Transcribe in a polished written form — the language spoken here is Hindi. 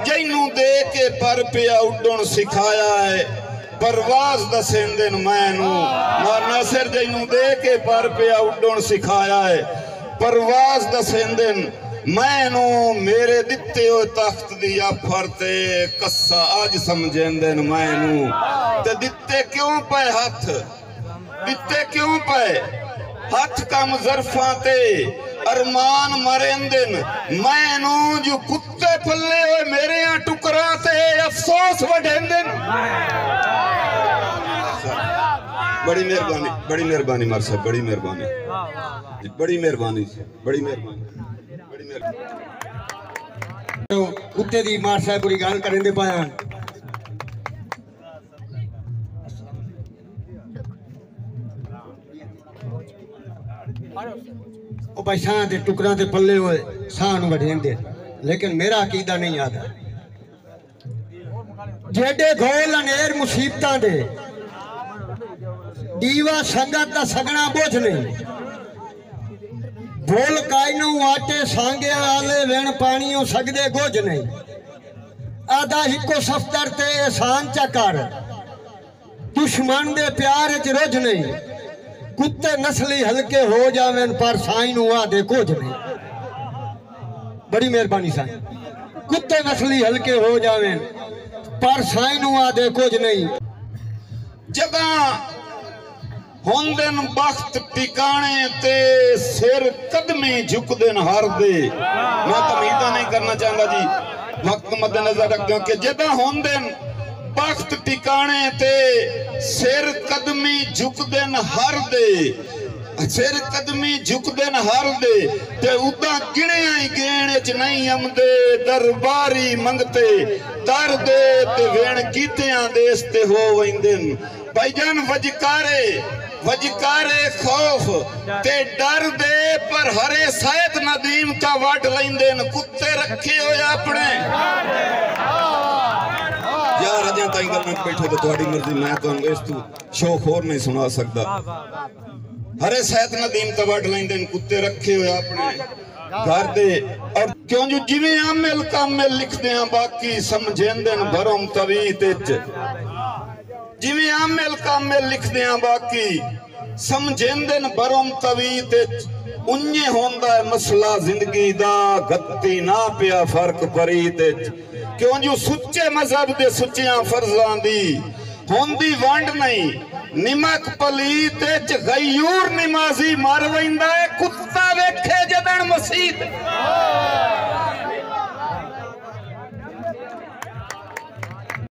जैनू दे के पर पिया उड्डण सिखाया है परवाज दसेंदन मैनू नासिर जैनू दे के पर पिया उड्डण सिखाया है परवाज दसेंदन मैनू मेरे दिते हो तख्त दी आफर ते कस्सा आज समझेंदन मैनू ते दिते क्यों पे हाथ दिते क्यों पे हाथ कम ज़रफा ते अरमान मरेंदन मैनू जो कुत्ते पल्ले हुए मेरे यहाँ टुकरा ते अफसोस वढेंदन। बड़ी मेहरबानी मार साहब बड़ी मेहरबानी बड़ी मेहरबानी बड़ी मेहरबानी बड़ी मेहरबानी तो कुत्ते दी मार साहब बुरी गल करेंदे पाया ओ भाई शाह दे टुकड़ा ते पल्ले हुए शाह नु वढेंदे लेकिन मेरा अकीदा नहीं आता जेडे घोल अनेर मुसीबतां दे दीवा संगत दा सगना बोझ नहीं बोल कायनू आटे सांगे आले वेण पानियों सगदे गोज नहीं आदा हिको सफ्तर ते एहसान चकर दुश्मन दे प्यार च रोज नहीं कुत्ते नस्ली हल्के हो जावेन पर साईं नु आदे कुछ नहीं। बड़ी मेहरबानी साईं कुत्ते नस्ली हल्के हो जावेन पर साईं नु आदे कुछ नहीं। जदा होंदन बख्त टिकाने ते सिर कदमी झुकदन हर दे मैं तमीदा नहीं करना चाहता जी वक्त मद्देनजर रखो कि जदा होंदन बख्त टिकाने ते सिर कदमी झुकदन हर दे सिर कदमी झुकदन हर दे ते उदा गिने आई गेण च नहीं आमदे दरबारी मंगते दर दे ते वेण कीतियां देस ते हो वंदन भाईजान वजकारे खौफ ते डर दे पर हरे सैयद नदीम का वट लेंदन कुत्ते रखे हो अपने यार अजे ताई गल में बैठे तो तुम्हारी मर्जी मैं तो इस तू शौक और नहीं सुना सकता हरे सैयद नदीम का वट लेंदन कुत्ते रखे हो अपने घर दे और क्यों जो जिवें आमिल कामिल लिखदे हैं बाकी समझेंदन भरम तवीत जिवें आमिल कामिल लिखदे हैं बाकी समझेंदन भरम तवीत उन्ने होंदा है मसला जिंदगी दा गत्ती ना पिया फर्क परीत क्यों जो सुच्चे मजहब दे सुच्चियां फर्जां दी होंदी वंड नहीं निमक पलीत गयूर निमाजी मर वैंदा है कुत्ता वेखे जदन मसीत